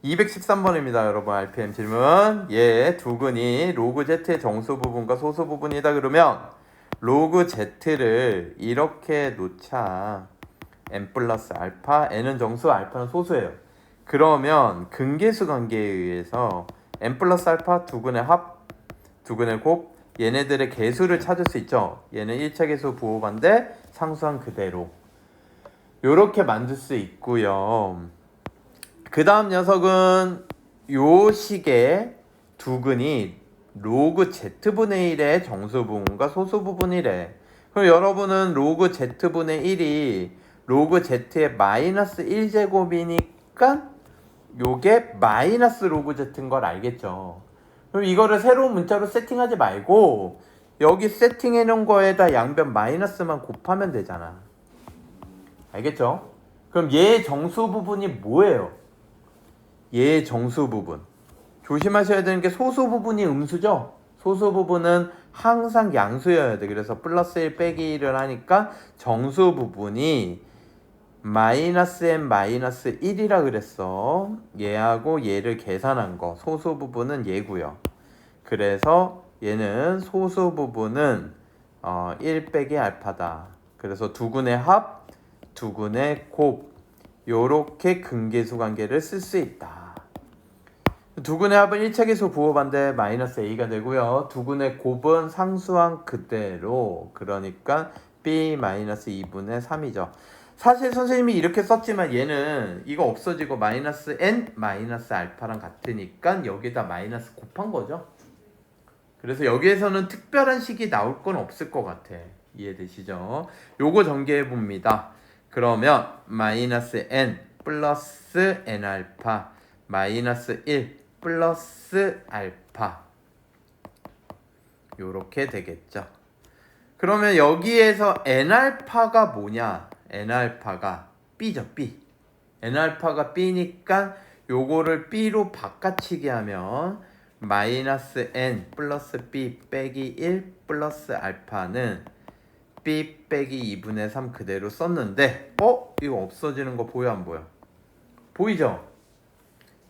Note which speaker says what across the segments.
Speaker 1: 213번입니다. 여러분 RPM 질문. 두근이 로그 Z의 정수 부분과 소수 부분이다 그러면 로그 Z를 이렇게 놓자. n 플러스 알파, n은 정수, 알파는 소수예요. 그러면 근계수 관계에 의해서 n 플러스 알파 두근의 합, 두근의 곱, 얘네들의 개수를 찾을 수 있죠. 얘는 1차 개수 부호반대, 상수한 그대로 요렇게 만들 수 있고요. 그 다음 녀석은 요 식의 두근이 로그 z분의 1의 정수 부분과 소수 부분이래. 그럼 여러분은 로그 z분의 1이 로그 z의 마이너스 1제곱이니까 요게 마이너스 로그 z인 걸 알겠죠. 그럼 이거를 새로운 문자로 세팅하지 말고 여기 세팅해 놓은 거에다 양변 마이너스만 곱하면 되잖아. 알겠죠? 그럼 얘의 정수 부분이 뭐예요? 얘의 정수 부분. 조심하셔야 되는 게 소수 부분이 음수죠? 소수 부분은 항상 양수여야 돼. 그래서 플러스 1 빼기 1을 하니까 정수 부분이 마이너스 n 마이너스 1이라 그랬어. 얘하고 얘를 계산한 거. 소수 부분은 얘고요. 그래서 얘는 소수 부분은 1 빼기 알파다. 그래서 두근의 합, 두근의 곱 요렇게 근계수 관계를 쓸 수 있다. 두근의 합은 1차 계수 부호반대 마이너스 a가 되고요. 두근의 곱은 상수한 그대로, 그러니까 b 마이너스 2분의 3이죠. 사실 선생님이 이렇게 썼지만 얘는 이거 없어지고 마이너스 n 마이너스 알파랑 같으니까 여기다 마이너스 곱한 거죠. 그래서 여기에서는 특별한 식이 나올 건 없을 것 같아. 이해되시죠? 요거 전개해 봅니다. 그러면 마이너스 n 플러스 n 알파 마이너스 1 플러스 알파 요렇게 되겠죠. 그러면 여기에서 n 알파가 뭐냐? n 알파가 b죠. b. n 알파가 b니까 요거를 b로 바꿔치기 하면 마이너스 n 플러스 b 빼기 1 플러스 알파는 b 빼기 2분의 3 그대로 썼는데 이거 없어지는 거 보여 안 보여? 보이죠?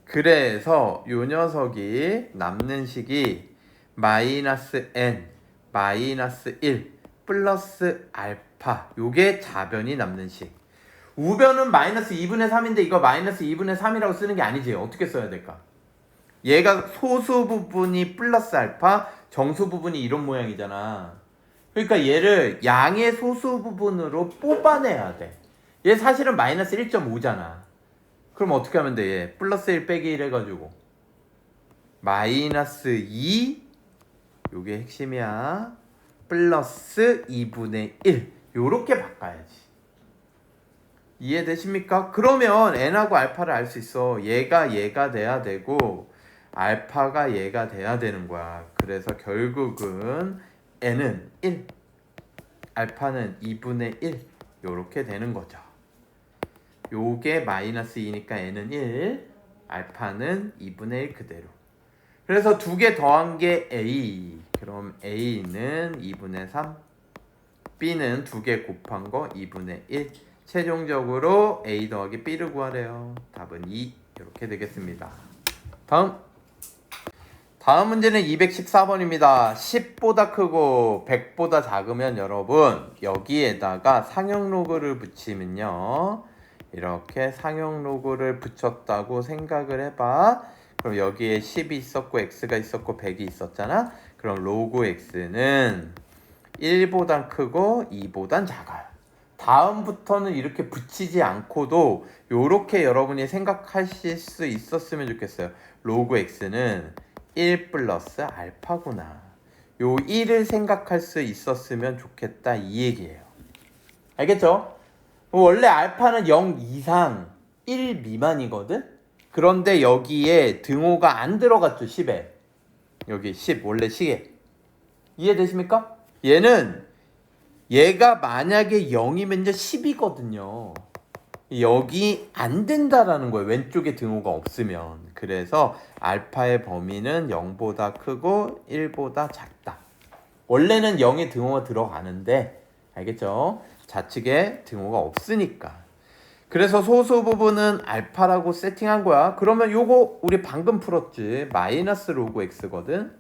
Speaker 1: 그래서 요 녀석이 남는 식이 마이너스 n 마이너스 1 플러스 알파 요게 좌변이 남는 식. 우변은 마이너스 2분의 3인데 이거 마이너스 2분의 3이라고 쓰는 게 아니지. 어떻게 써야 될까? 얘가 소수 부분이 플러스 알파, 정수 부분이 이런 모양이잖아. 그러니까 얘를 양의 소수 부분으로 뽑아내야 돼. 얘 사실은 마이너스 1.5잖아. 그럼 어떻게 하면 돼? 얘 플러스 1 빼기 1 해가지고 마이너스 2 요게 핵심이야. 플러스 2분의 1 요렇게 바꿔야지. 이해되십니까? 그러면 n하고 알파를 알 수 있어. 얘가 돼야 되고 알파가 얘가 돼야 되는 거야. 그래서 결국은 n은 1 알파는 2분의 1 요렇게 되는 거죠. 요게 마이너스 2니까 n은 1 알파는 2분의 1 그대로. 그래서 두 개 더한 게 a. 그럼 a는 2분의 3 b는 두 개 곱한 거 2분의 1 최종적으로 a 더하기 b를 구하래요. 답은 2 이렇게 되겠습니다. 다음 문제는 214번입니다. 10보다 크고 100보다 작으면 여러분 여기에다가 상형 로그를 붙이면요. 이렇게 상형 로그를 붙였다고 생각을 해봐. 그럼 여기에 10이 있었고 x가 있었고 100이 있었잖아. 그럼 로그 x는 1보단 크고 2보단 작아요. 다음부터는 이렇게 붙이지 않고도 요렇게 여러분이 생각하실 수 있었으면 좋겠어요. 로그 x는 1 플러스 알파구나. 요 1을 생각할 수 있었으면 좋겠다 이 얘기예요. 알겠죠? 원래 알파는 0 이상 1 미만이거든? 그런데 여기에 등호가 안 들어갔죠. 10에 여기 10 원래 시계 이해되십니까? 얘가 만약에 0이면 이제 10이거든요. 여기 안 된다라는 거예요. 왼쪽에 등호가 없으면. 그래서 알파의 범위는 0보다 크고 1보다 작다. 원래는 0의 등호가 들어가는데 알겠죠? 좌측에 등호가 없으니까. 그래서 소수 부분은 알파라고 세팅한 거야. 그러면 요거 우리 방금 풀었지. 마이너스 로그 x거든.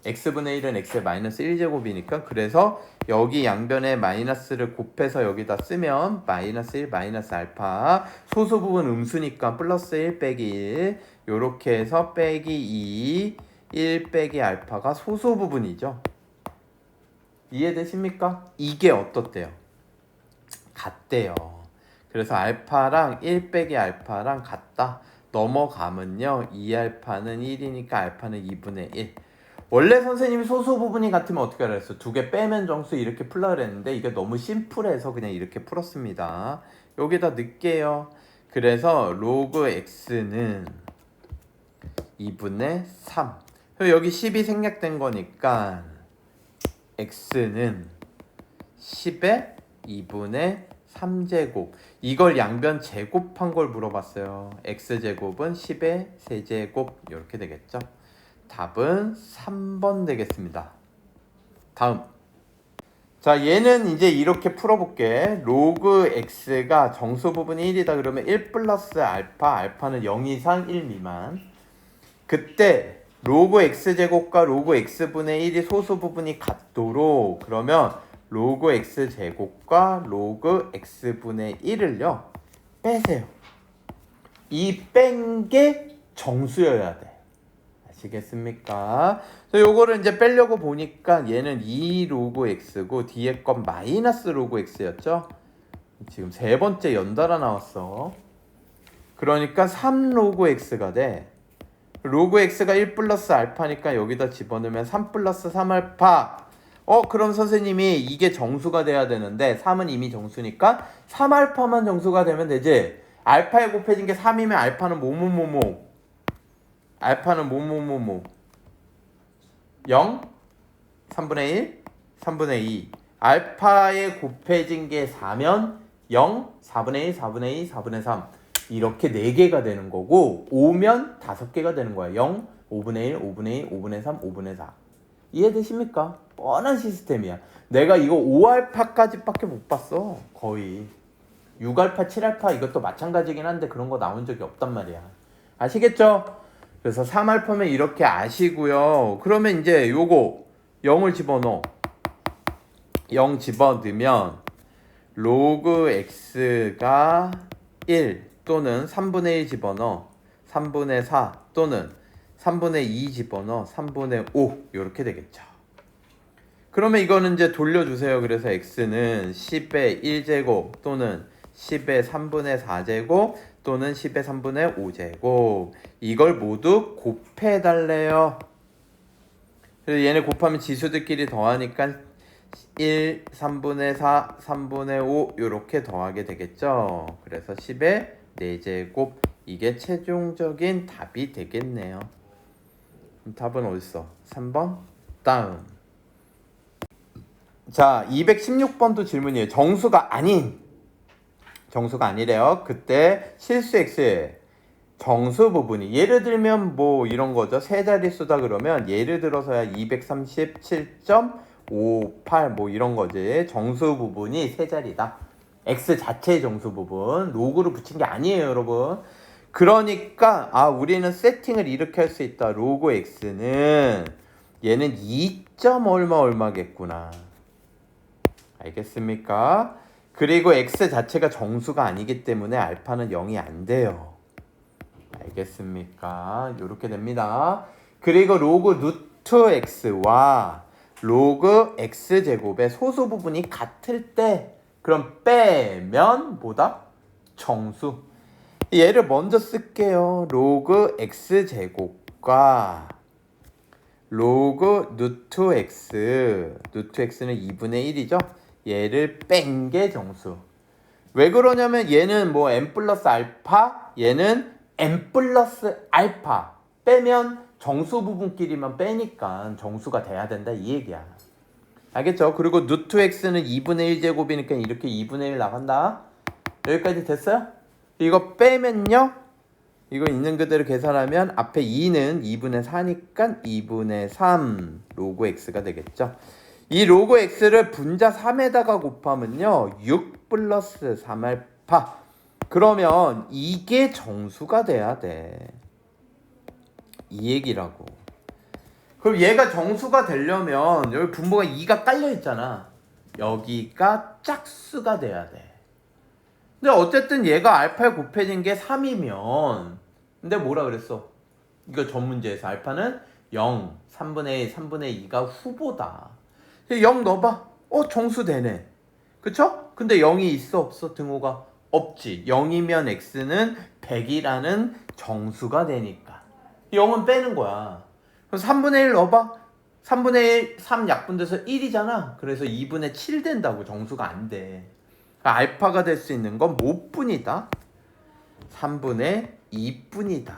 Speaker 1: x분의 1은 x의 마이너스 1제곱이니까 그래서 여기 양변에 마이너스를 곱해서 여기다 쓰면 마이너스 1 마이너스 알파, 소수 부분 음수니까 플러스 1 빼기 1 요렇게 해서 빼기 2 1 빼기 알파가 소수 부분이죠. 이해되십니까? 이게 어떻대요? 같대요. 그래서 알파랑 1 빼기 알파랑 같다. 넘어가면요 2알파는 1이니까 알파는 2분의 1. 원래 선생님이 소수 부분이 같으면 어떻게 하라 했어? 두 개 빼면 정수 이렇게 풀라 그랬는데 이게 너무 심플해서 그냥 이렇게 풀었습니다. 여기다 넣을게요. 그래서 로그 x는 2분의 3. 여기 10이 생략된 거니까 x는 10의 2분의 3제곱. 이걸 양변 제곱한 걸 물어봤어요. x제곱은 10의 세제곱 이렇게 되겠죠. 답은 3번 되겠습니다. 다음. 자, 얘는 이제 이렇게 풀어볼게. 로그 x가 정수 부분이 1이다 그러면 1 플러스 알파, 알파는 0 이상 1 미만. 그때 로그 x제곱과 로그 x분의 1이 소수 부분이 같도록 그러면 로그 x제곱과 로그 x분의 1을요 빼세요. 이 뺀 게 정수여야 돼. 아시겠습니까? 그래서 요거를 이제 빼려고 보니까 얘는 2 로그 x고 뒤에 건 마이너스 로그 x였죠. 지금 세 번째 연달아 나왔어. 그러니까 3 로그 x가 돼. 로그 x가 1 플러스 알파니까 여기다 집어넣으면 3 플러스 3알파. 그럼 선생님이 이게 정수가 돼야 되는데 3은 이미 정수니까 3알파만 정수가 되면 되지. 알파에 곱해진 게 3이면 알파는 뭐뭐뭐뭐. 알파는 뭐뭐뭐뭐. 0, 3분의 1, 3분의 2. 알파에 곱해진 게 4면 0, 4분의 1, 4분의 2, 4분의 3. 이렇게 4개가 되는 거고 5면 5개가 되는 거야. 0, 5분의 1, 5분의 2, 5분의 3, 5분의 4. 이해되십니까? 뻔한 시스템이야. 내가 이거 5알파까지밖에 못 봤어. 거의 6알파, 7알파 이것도 마찬가지긴 한데 그런 거 나온 적이 없단 말이야. 아시겠죠? 그래서 3알파면 이렇게 아시고요. 그러면 이제 요거 0을 집어넣어. 0 집어넣으면 로그 x가 1 또는 3분의 1 집어넣어. 3분의 4 또는 3분의 2 집어넣어. 3분의 5 이렇게 되겠죠. 그러면 이거는 이제 돌려주세요. 그래서 x는 10의 1제곱 또는 10의 3분의 4제곱 또는 10의 3분의 5제곱. 이걸 모두 곱해달래요. 그래서 얘네 곱하면 지수들끼리 더하니까 1, 3분의 4, 3분의 5 이렇게 더하게 되겠죠. 그래서 10의 4제곱. 이게 최종적인 답이 되겠네요. 그럼 답은 어딨어? 3번? 다음. 자, 216번도 질문이에요. 정수가 아니래요. 그때 실수 x의 정수 부분이 예를 들면 뭐 이런 거죠. 세 자릿수다 그러면 예를 들어서야 237.58 뭐 이런 거지. 정수 부분이 세 자리다. x 자체의 정수 부분. 로그를 붙인 게 아니에요, 여러분. 그러니까 우리는 세팅을 이렇게 할 수 있다. 로그 x는 얘는 2. 얼마겠구나. 알겠습니까? 그리고 x 자체가 정수가 아니기 때문에 알파는 0이 안 돼요. 알겠습니까? 이렇게 됩니다. 그리고 로그 루트 x와 로그 x제곱의 소수 부분이 같을 때 그럼 빼면 뭐다? 정수. 얘를 먼저 쓸게요. 로그 x제곱과 로그 루트 x. 루트 x는 2분의 1이죠? 얘를 뺀 게 정수. 왜 그러냐면 얘는 뭐 n 플러스 알파, 얘는 n 플러스 알파. 빼면 정수 부분끼리만 빼니까 정수가 돼야 된다 이 얘기야. 알겠죠? 그리고 루트 x는 2분의 1제곱이니까 이렇게 2분의 1 나간다. 여기까지 됐어요? 이거 빼면요. 이거 있는 그대로 계산하면 앞에 2는 2분의 4니까 2분의 3 로그 x가 되겠죠. 이 로그 x를 분자 3에다가 곱하면요 6 플러스 3알파 그러면 이게 정수가 돼야 돼. 이 얘기라고. 그럼 얘가 정수가 되려면 여기 분모가 2가 깔려 있잖아. 여기가 짝수가 돼야 돼. 근데 어쨌든 얘가 알파에 곱해진 게 3이면 근데 뭐라 그랬어? 이거 전 문제에서 알파는 0, 3분의 1, 3분의 2가 후보다. 0 넣어봐. 정수 되네. 그쵸? 근데 0이 있어 없어? 등호가 없지. 0이면 x는 100이라는 정수가 되니까 0은 빼는 거야. 그럼 3분의 1 넣어봐. 3분의 1, 3 약분돼서 1이잖아. 그래서 2분의 7 된다고. 정수가 안 돼. 그러니까 알파가 될 수 있는 건 뭐 뿐이다? 3분의 2뿐이다.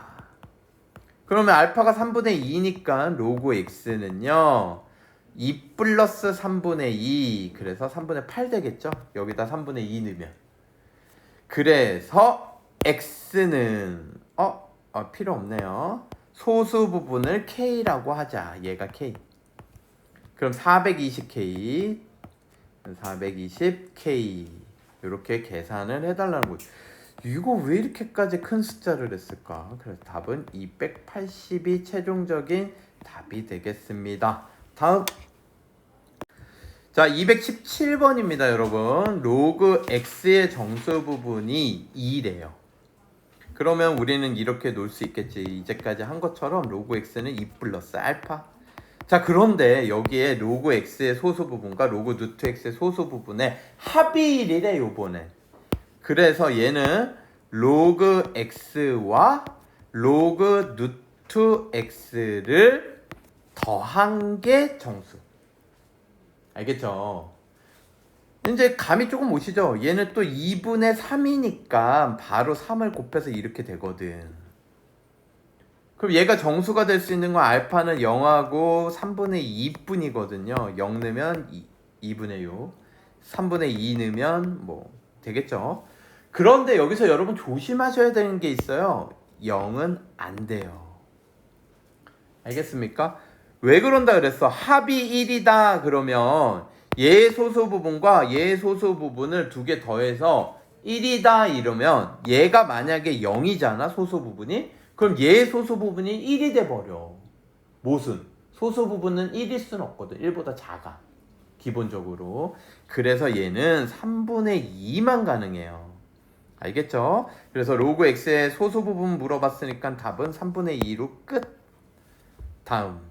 Speaker 1: 그러면 알파가 3분의 2니까 로그 x는요 2 플러스 3분의 2, 그래서 3분의 8 되겠죠? 여기다 3분의 2 넣으면. 그래서 x는 필요 없네요. 소수 부분을 k라고 하자. 얘가 k. 그럼 420k, 420k 이렇게 계산을 해달라는 거죠. 이거 왜 이렇게까지 큰 숫자를 했을까? 그래서 답은 280이 최종적인 답이 되겠습니다. 다음. 자, 217번입니다, 여러분. 로그 x의 정수 부분이 2래요. 그러면 우리는 이렇게 놓을 수 있겠지. 이제까지 한 것처럼 로그 x는 2 플러스 알파. 자, 그런데 여기에 로그 x의 소수 부분과 로그 루트 x의 소수 부분의 합이 1이래, 요번에. 그래서 얘는 로그 x와 로그 루트 x를 더한 게 정수. 알겠죠? 이제 감이 조금 오시죠? 얘는 또 2분의 3이니까 바로 3을 곱해서 이렇게 되거든. 그럼 얘가 정수가 될 수 있는 건 알파는 0하고 3분의 2뿐이거든요. 0 넣으면 2분의 6, 3분의 2 넣으면 뭐 되겠죠? 그런데 여기서 여러분 조심하셔야 되는 게 있어요. 0은 안 돼요. 알겠습니까? 왜 그런다 그랬어? 합이 1이다 그러면 얘의 소수 부분과 얘의 소수 부분을 두 개 더해서 1이다 이러면 얘가 만약에 0이잖아, 소수 부분이. 그럼 얘의 소수 부분이 1이 돼버려. 무슨? 소수 부분은 1일 수는 없거든. 1보다 작아. 기본적으로. 그래서 얘는 3분의 2만 가능해요. 알겠죠? 그래서 로그 x의 소수 부분 물어봤으니까 답은 3분의 2로 끝. 다음.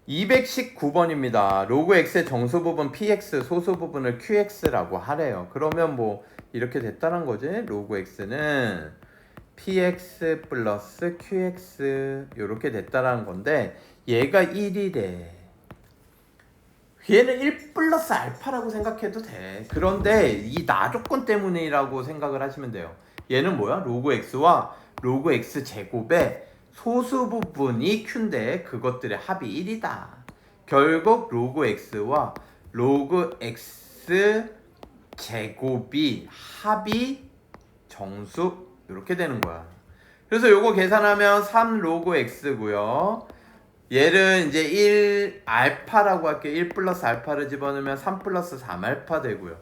Speaker 1: 219번입니다. 로그 x의 정수 부분 px, 소수 부분을 qx라고 하래요. 그러면 뭐 이렇게 됐다는 거지. 로그 x는 px 플러스 qx 이렇게 됐다는 건데 얘가 1이래. 얘는 1 플러스 알파라고 생각해도 돼. 그런데 이 나조건 때문이라고 생각을 하시면 돼요. 얘는 뭐야? 로그 x와 로그 x 제곱의 소수 부분이 q인데 그것들의 합이 1이다. 결국 로그 x와 로그 x 제곱이 합이 정수 이렇게 되는 거야. 그래서 요거 계산하면 3 로그 x고요. 얘를 이제 1 알파라고 할게요. 1 플러스 알파를 집어넣으면 3 플러스 3 알파 되고요.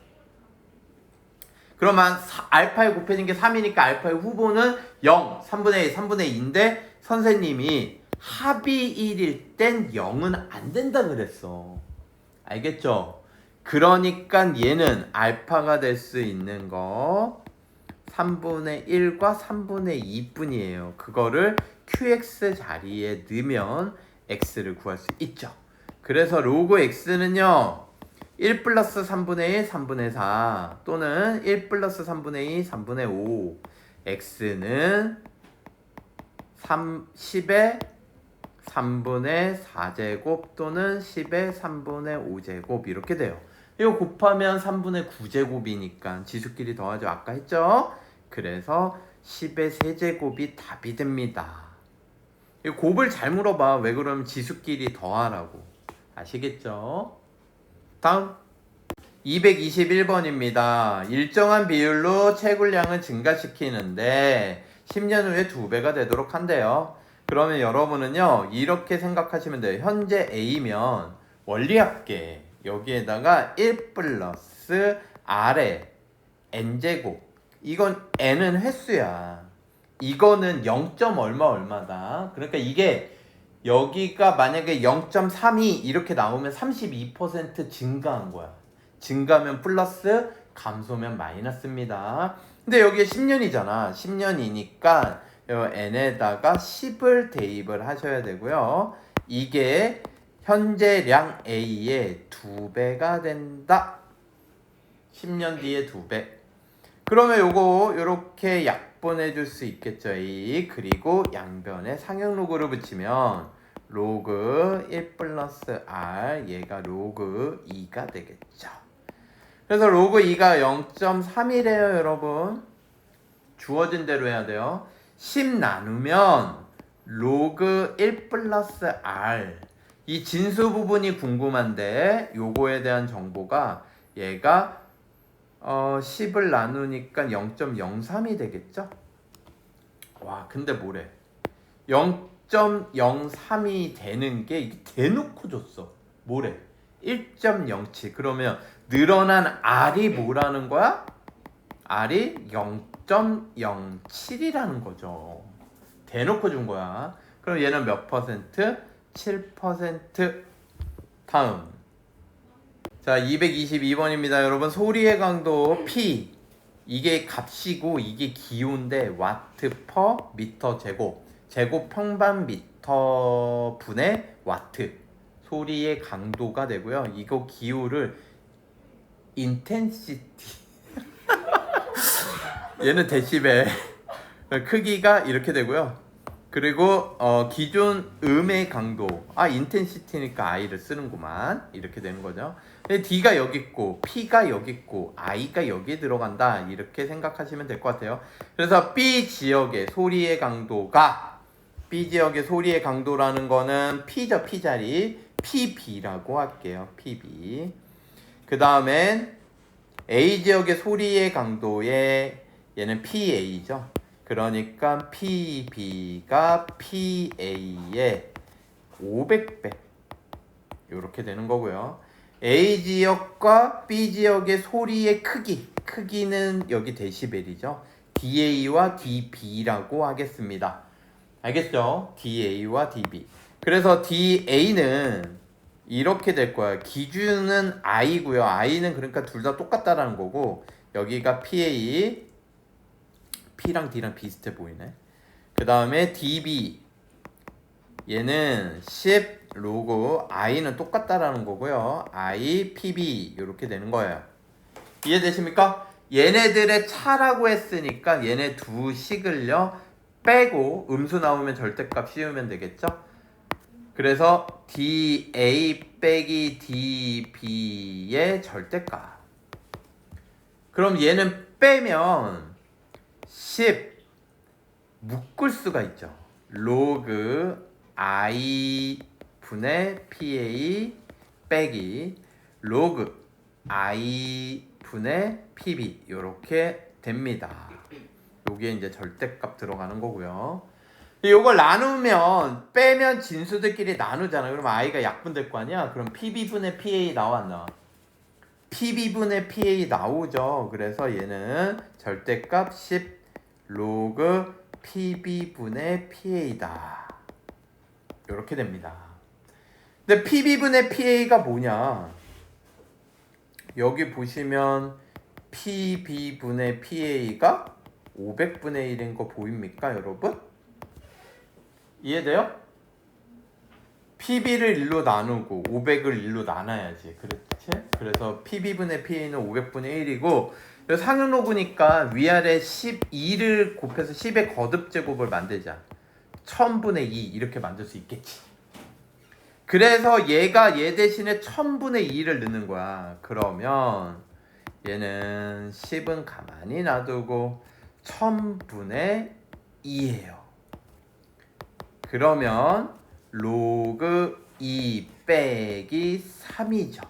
Speaker 1: 그러면 알파에 곱해진 게 3이니까 알파의 후보는 0, 3분의 1, 3분의 2인데 선생님이 합이 1일 땐 0은 안 된다 그랬어. 알겠죠? 그러니까 얘는 알파가 될 수 있는 거 3분의 1과 3분의 2뿐이에요. 그거를 QX 자리에 넣으면 X를 구할 수 있죠. 그래서 로그 X는요 1 플러스 3분의 1, 3분의 4 또는 1 플러스 3분의 2, 3분의 5 X는 10의 3분의 4제곱 또는 10의 3분의 5제곱 이렇게 돼요. 이거 곱하면 3분의 9제곱이니까 지수끼리 더하죠. 아까 했죠? 그래서 10의 세제곱이 답이 됩니다. 이 곱을 잘 물어봐. 왜 그러면 지수끼리 더하라고. 아시겠죠? 다음 221번입니다. 일정한 비율로 채굴량을 증가시키는데 10년 후에 2배가 되도록 한대요. 그러면 여러분은요 이렇게 생각하시면 돼요. 현재 A면 원리합계 여기에다가 1 플러스 R의 N제곱 이건 n은 횟수야. 이거는 0. 얼마 얼마다. 그러니까 이게 여기가 만약에 0.32 이렇게 나오면 32% 증가한 거야. 증가면 플러스, 감소면 마이너스입니다. 근데 여기에 10년이잖아. 10년이니까 n에다가 10을 대입을 하셔야 되고요. 이게 현재량 A의 2배가 된다. 10년 뒤에 2배. 그러면 요거 요렇게 약분해 줄 수 있겠죠. A. 그리고 양변에 상형 로그를 붙이면 로그 1 플러스 R 얘가 로그 2가 되겠죠. 그래서 로그 2가 0.3이래요 여러분. 주어진 대로 해야 돼요. 10 나누면 로그 1 플러스 R 이 진수 부분이 궁금한데 요거에 대한 정보가 얘가 10을 나누니까 0.03이 되겠죠? 와 근데 뭐래 0.03이 되는 게 이게 대놓고 줬어. 뭐래 1.07 그러면 늘어난 R이 뭐라는 거야? R이 0.07이라는 거죠. 대놓고 준 거야. 그럼 얘는 몇 퍼센트? 7%. 다음 자 222번입니다 여러분. 소리의 강도 P 이게 값이고 이게 기호인데 와트 퍼 미터 제곱 제곱 평방미터 분의 와트 소리의 강도가 되고요. 이거 기호를 인텐시티 얘는 데시벨 크기가 이렇게 되고요. 그리고 기존 음의 강도 인텐시티니까 I를 쓰는구만 이렇게 되는 거죠. D가 여기 있고 P가 여기 있고 I가 여기에 들어간다 이렇게 생각하시면 될 것 같아요. 그래서 B 지역의 소리의 강도가 B 지역의 소리의 강도라는 거는 P죠. P자리 PB라고 할게요. PB. 그 다음엔 A 지역의 소리의 강도에 얘는 PA죠. 그러니까 PB가 PA의 500배 이렇게 되는 거고요. A 지역과 B 지역의 소리의 크기는 여기 데시벨이죠. DA와 DB라고 하겠습니다. 알겠죠? DA와 DB. 그래서 DA는 이렇게 될 거야. 기준은 I고요. I는 그러니까 둘 다 똑같다라는 거고 여기가 PA P랑 D랑 비슷해 보이네. 그 다음에 DB 얘는 10 로그 I는 똑같다라는 거고요. I, PB 이렇게 되는 거예요. 이해되십니까? 얘네들의 차라고 했으니까 얘네 두 식을요 빼고 음수 나오면 절대값 씌우면 되겠죠? 그래서 DA 빼기 DB의 절대값. 그럼 얘는 빼면 10 묶을 수가 있죠. 로그 I 분의 PA 빼기 로그 I 분의 PB 이렇게 됩니다. 요게 이제 절대값 들어가는 거고요. 요걸 나누면 빼면 진수들끼리 나누잖아. 그럼 I가 약분될 거 아니야? 그럼 PB분의 PA 나와 안 나와? PB분의 PA 나오죠. 그래서 얘는 절대값 10 로그 PB분의 PA다. 이렇게 됩니다. 근데 PB분의 PA가 뭐냐? 여기 보시면 PB분의 PA가 500분의 1인 거 보입니까, 여러분? 이해돼요? PB를 1로 나누고 500을 1로 나눠야지. 그렇지? 그래서 PB분의 PA는 500분의 1이고 상응로 보니까 위아래 12를 곱해서 10의 거듭제곱을 만들자. 1000분의 2 이렇게 만들 수 있겠지. 그래서 얘가 얘 대신에 1000분의 2를 넣는 거야. 그러면 얘는 10은 가만히 놔두고 1000분의 2예요. 그러면 로그 2 빼기 3이죠.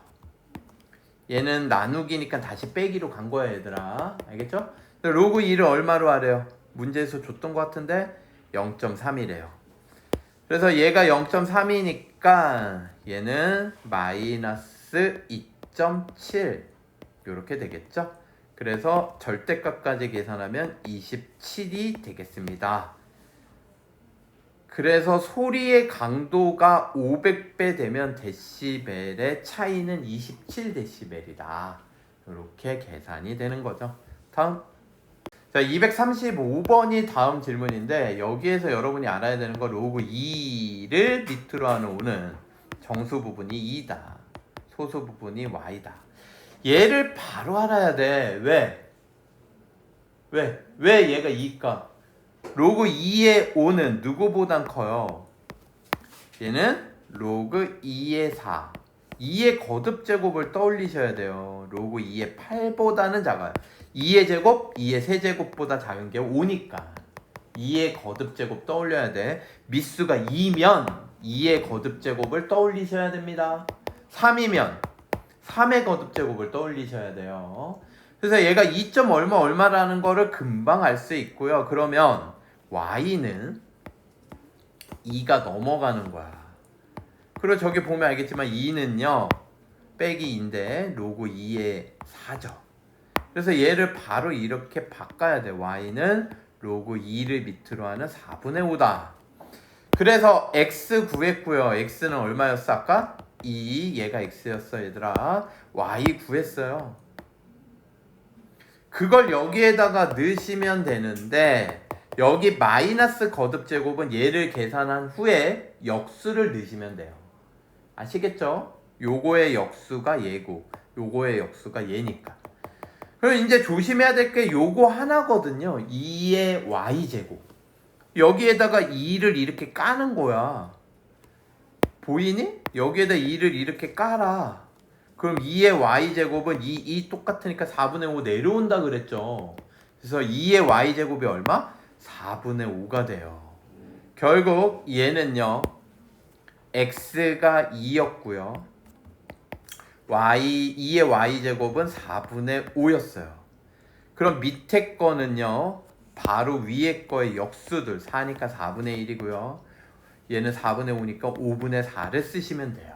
Speaker 1: 얘는 나누기니까 다시 빼기로 간 거야 얘들아. 알겠죠? 로그 2를 얼마로 하래요? 문제에서 줬던 것 같은데 0.3이래요. 그래서 얘가 0.3이니까 얘는 마이너스 2.7 이렇게 되겠죠? 그래서 절대값까지 계산하면 27이 되겠습니다. 그래서 소리의 강도가 500배 되면 데시벨의 차이는 27데시벨이다. 이렇게 계산이 되는 거죠. 다음. 자, 235번이 다음 질문인데 여기에서 여러분이 알아야 되는 거 로그 2를 밑으로 하는 오는 정수 부분이 2다. 소수 부분이 y다. 얘를 바로 알아야 돼. 왜 얘가 2일까? 로그 2의 5는 누구보단 커요? 얘는 로그 2의 4. 2의 거듭제곱을 떠올리셔야 돼요. 로그 2의 8보다는 작아요. 2의 제곱, 2의 세제곱보다 작은 게 5니까 2의 거듭제곱 떠올려야 돼. 미수가 2면 2의 거듭제곱을 떠올리셔야 됩니다. 3이면 3의 거듭제곱을 떠올리셔야 돼요. 그래서 얘가 2. 얼마라는 거를 금방 알 수 있고요. 그러면 y는 2가 넘어가는 거야. 그리고 저기 보면 알겠지만 2는요 빼기 2인데 로그 2의 4죠. 그래서 얘를 바로 이렇게 바꿔야 돼. y는 로그 2를 밑으로 하는 4분의 5다. 그래서 x 구했고요. x는 얼마였어 아까? 2. 얘가 x였어 얘들아. y 구했어요. 그걸 여기에다가 넣으시면 되는데 여기 마이너스 거듭제곱은 얘를 계산한 후에 역수를 넣으시면 돼요. 아시겠죠? 요거의 역수가 얘고 요거의 역수가 얘니까. 그럼 이제 조심해야 될 게 요거 하나거든요. 2의 y제곱. 여기에다가 2를 이렇게 까는 거야. 보이니? 여기에다 2를 이렇게 깔아. 그럼 2의 y제곱은 2 똑같으니까 4분의 5 내려온다 그랬죠. 그래서 2의 y제곱이 얼마? 4분의 5가 돼요. 결국 얘는요. x가 2였고요. 2의 y제곱은 4분의 5였어요. 그럼 밑에 거는요. 바로 위에 거의 역수들 4니까 4분의 1이고요. 얘는 4분의 5니까 5분의 4를 쓰시면 돼요.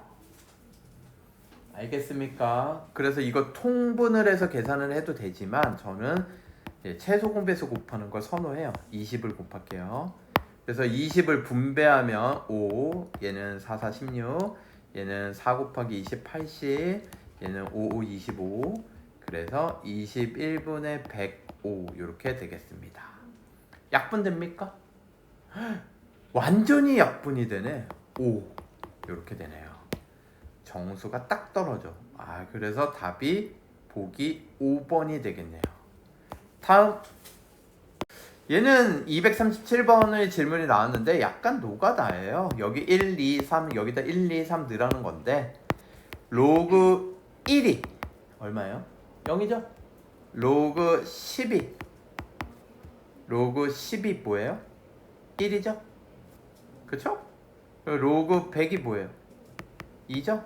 Speaker 1: 알겠습니까? 그래서 이거 통분을 해서 계산을 해도 되지만 저는 최소 공배수 곱하는 걸 선호해요. 20을 곱할게요. 그래서 20을 분배하면 5, 얘는 4, 4, 16, 얘는 4 곱하기 20, 80, 얘는 5, 5, 25. 그래서 21분의 105 이렇게 되겠습니다. 약분 됩니까? 완전히 약분이 되네. 5 이렇게 되네요. 정수가 딱 떨어져. 그래서 답이 보기 5번이 되겠네요. 다음. 얘는 237번의 질문이 나왔는데 약간 노가다예요. 여기 1, 2, 3 여기다 1, 2, 3 넣으라는 건데 로그 1이 얼마예요? 0이죠? 로그 10이 로그 10이 뭐예요? 1이죠? 그쵸? 로그 100이 뭐예요? 2죠?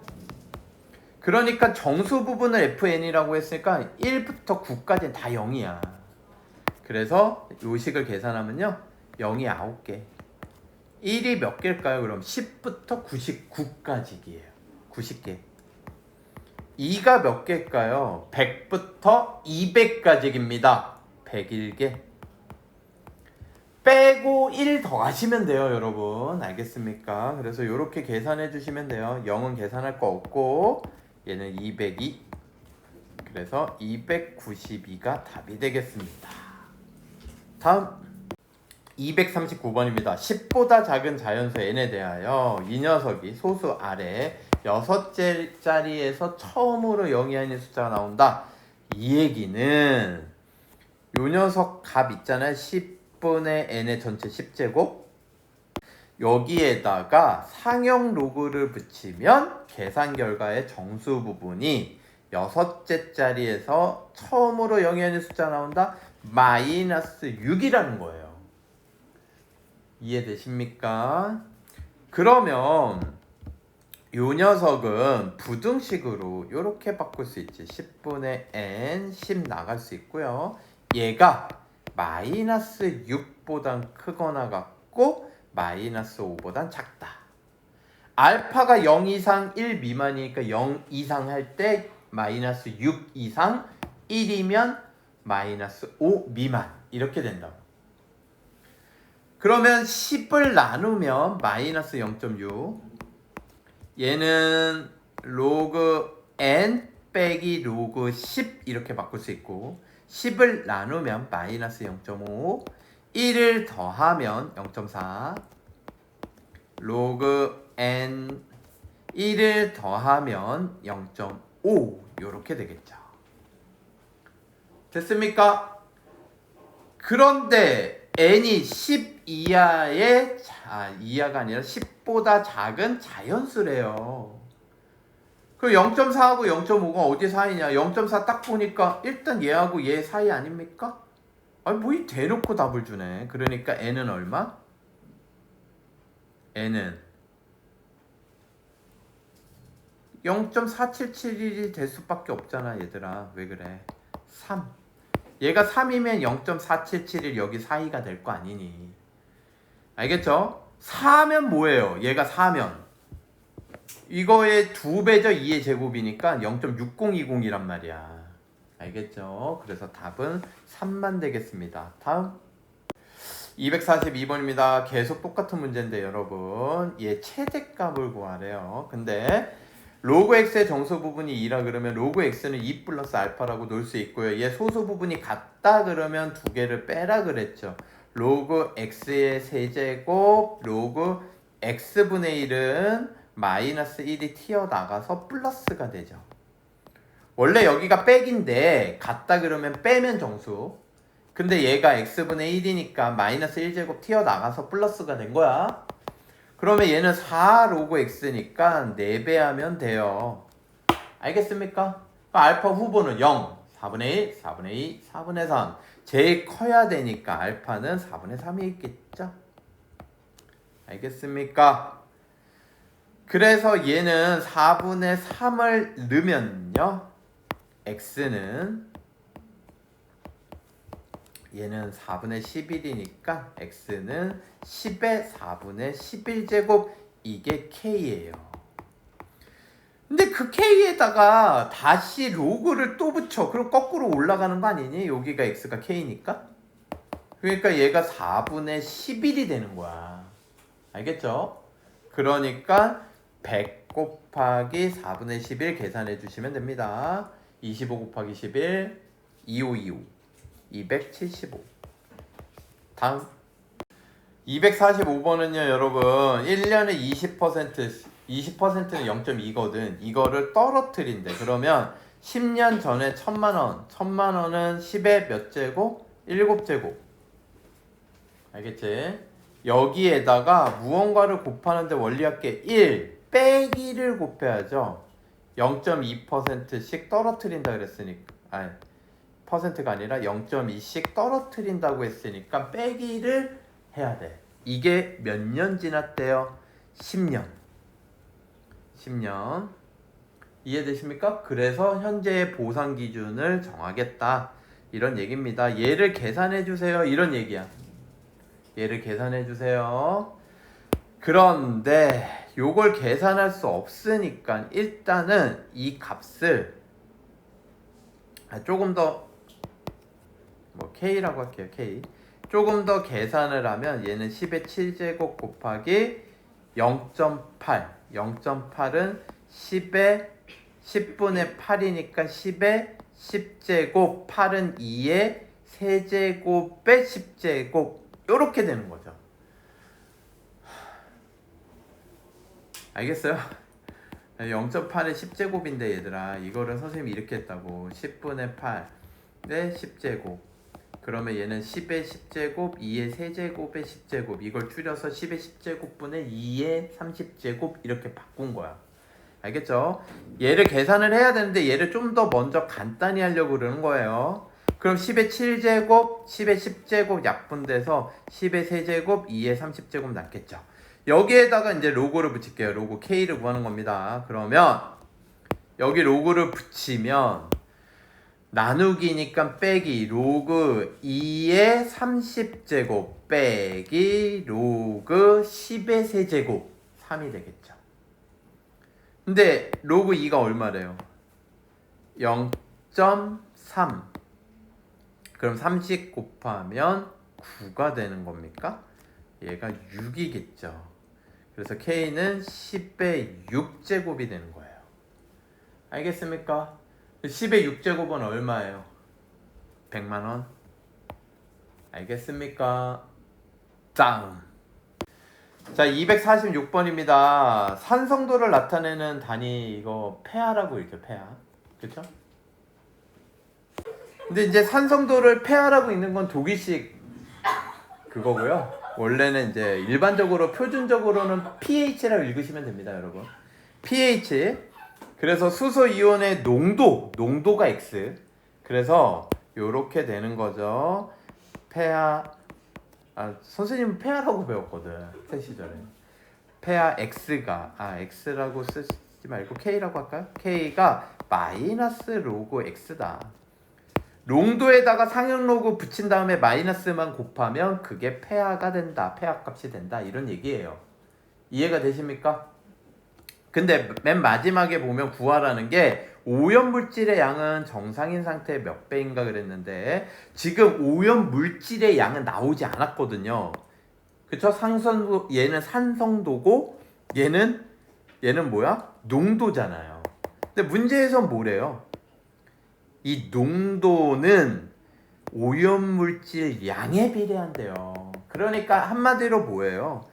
Speaker 1: 그러니까 정수 부분을 fn이라고 했으니까 1부터 9까지는 다 0이야. 그래서 요식을 계산하면요 0이 9개 1이 몇 개일까요? 그럼 10부터 99까지예요. 90개 2가 몇 개일까요? 100부터 200까지입니다. 101개 빼고 1 더하시면 돼요 여러분. 알겠습니까? 그래서 이렇게 계산해 주시면 돼요. 0은 계산할 거 없고 얘는 202 그래서 292가 답이 되겠습니다. 다음 239번입니다. 10보다 작은 자연수 n에 대하여 이 녀석이 소수 아래 6째 자리에서 처음으로 0이 아닌 숫자가 나온다. 이 얘기는 요 녀석 값 있잖아요. 10분의 n의 전체 10제곱 여기에다가 상형 로그를 붙이면 계산 결과의 정수 부분이 6째 자리에서 처음으로 0이 아닌 숫자가 나온다. 마이너스 6이라는 거예요. 이해되십니까? 그러면 요 녀석은 부등식으로 이렇게 바꿀 수 있지. 10분의 n 10 나갈 수 있고요. 얘가 마이너스 6보단 크거나 같고 마이너스 5보단 작다. 알파가 0 이상 1 미만이니까 0 이상 할 때 마이너스 6 이상 1이면 마이너스 5 미만 이렇게 된다고. 그러면 10을 나누면 마이너스 0.6, 얘는 로그 n 빼기 로그 10 이렇게 바꿀 수 있고, 10을 나누면 마이너스 0.5, 1을 더하면 0.4, 로그 n 1을 더하면 0.5 이렇게 되겠죠. 됐습니까? 그런데 n이 10 이하의 이하가 아니라 10보다 작은 자연수래요. 그럼 0.4하고 0.5가 어디 사이냐? 0.4 딱 보니까 일단 얘하고 얘 사이 아닙니까? 아니 뭐 이 대놓고 답을 주네. 그러니까 n은 얼마? n은 0.4771이 될 수밖에 없잖아 얘들아. 왜 그래? 3. 얘가 3이면 0.4771 여기 사이가 될 거 아니니. 알겠죠? 4면 뭐예요? 얘가 4면 이거의 2배죠. 2의 제곱이니까 0.6020이란 말이야. 알겠죠? 그래서 답은 3만 되겠습니다. 다음 242번입니다. 계속 똑같은 문제인데 여러분, 얘 최대값을 구하래요. 근데 로그 x의 정수 부분이 2라 그러면 로그 x는 2 플러스 알파라고 놓을 수 있고요. 얘 소수 부분이 같다 그러면 두 개를 빼라 그랬죠. 로그 x의 세제곱 로그 x분의 1은 마이너스 1이 튀어나가서 플러스가 되죠. 원래 여기가 백인데 같다 그러면 빼면 정수. 근데 얘가 x분의 1이니까 마이너스 1제곱 튀어나가서 플러스가 된 거야. 그러면 얘는 4 로그 x니까 4배 하면 돼요. 알겠습니까? 알파 후보는 0, 4분의 1, 4분의 2, 4분의 3. 제일 커야 되니까 알파는 4분의 3이 있겠죠? 알겠습니까? 그래서 얘는 4분의 3을 넣으면요, x는 얘는 4분의 11이니까 x는 10의 4분의 11제곱, 이게 k예요. 근데 그 k에다가 다시 로그를 또 붙여. 그럼 거꾸로 올라가는 거 아니니? 여기가 x가 k니까. 그러니까 얘가 4분의 11이 되는 거야. 알겠죠? 그러니까 100 곱하기 4분의 11 계산해 주시면 됩니다. 25 곱하기 11, 2525, 275. 다음 245번은요 여러분, 1년에 20%는 0.2거든 이거를 떨어뜨린대. 그러면 10년 전에 1000만원, 1000만원은 10의 몇 제곱? 7제곱. 알겠지? 여기에다가 무언가를 곱하는데 원리할게 1 빼기를 곱해야죠. 0.2%씩 떨어뜨린다 그랬으니까, 아니 퍼센트가 아니라 0.2씩 떨어뜨린다고 했으니까 빼기를 해야 돼. 이게 몇 년 지났대요? 10년. 10년. 이해되십니까? 그래서 현재의 보상 기준을 정하겠다, 이런 얘기입니다. 얘를 계산해 주세요, 이런 얘기야. 얘를 계산해 주세요. 그런데 요걸 계산할 수 없으니까 일단은 이 값을 조금 더 k라고 할게요. k. 조금 더 계산을 하면 얘는 10의 7제곱 곱하기 0.8. 0.8은 10의 10분의 8이니까 10의 10제곱, 8은 2의 세제곱의 10제곱, 요렇게 되는 거죠. 알겠어요? 0.8의 10제곱인데 얘들아, 이거를 선생님이 이렇게 했다고. 10분의 8의 10제곱. 그러면 얘는 10의 10제곱, 2의 세제곱의 10제곱. 이걸 줄여서 10의 10제곱분의 2의 30제곱 이렇게 바꾼 거야. 알겠죠? 얘를 계산을 해야 되는데 얘를 좀 더 먼저 간단히 하려고 그러는 거예요. 그럼 10의 7제곱, 10의 10제곱 약분돼서 10의 세제곱, 2의 30제곱 남겠죠. 여기에다가 이제 로그를 붙일게요. 로그 k를 구하는 겁니다. 그러면 여기 로그를 붙이면 나누기니까 빼기 로그 2의 30제곱 빼기 로그 10의 세제곱 3이 되겠죠. 근데 로그 2가 얼마래요? 0.3. 그럼 30 곱하면 9가 되는 겁니까? 얘가 6이겠죠. 그래서 K는 10의 6제곱이 되는 거예요. 알겠습니까? 10의 6제곱은 얼마예요? 100만원. 알겠습니까? 다음. 자, 246번입니다. 산성도를 나타내는 단위 이거 폐하라고 읽죠. 폐하. 그쵸? 근데 이제 산성도를 폐하라고 읽는 건 독일식 그거고요. 원래는 이제 일반적으로 표준적으로는 pH라고 읽으시면 됩니다, 여러분. pH. 그래서 수소 이온의 농도가 X. 그래서 요렇게 되는 거죠. 폐하. 선생님은 폐하라고 배웠거든. 새 시절에. 폐하 X가 X라고 쓰지 말고 K라고 할까요? K가 마이너스 로그 X다. 농도에다가 상형 로그 붙인 다음에 마이너스만 곱하면 그게 폐하가 된다. 폐하 값이 된다. 이런 얘기예요. 이해가 되십니까? 근데 맨 마지막에 보면 구하라는 게 오염물질의 양은 정상인 상태의 몇 배인가 그랬는데 지금 오염물질의 양은 나오지 않았거든요. 그쵸? 상성도, 얘는 산성도고 얘는 뭐야? 농도잖아요. 근데 문제에선 뭐래요? 이 농도는 오염물질 양에 비례한대요. 그러니까 한마디로 뭐예요?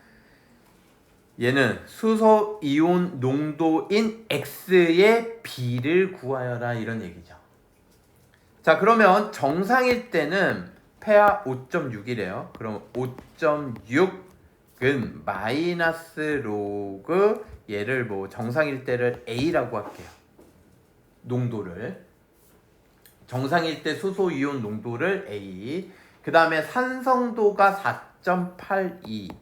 Speaker 1: 얘는 수소 이온 농도인 X의 B를 구하여라 이런 얘기죠. 자, 그러면 정상일 때는 폐하 5.6이래요. 그럼 5.6은 마이너스 로그 얘를 뭐 정상일 때를 A라고 할게요. 농도를. 정상일 때 수소 이온 농도를 A. 그 다음에 산성도가 4.82.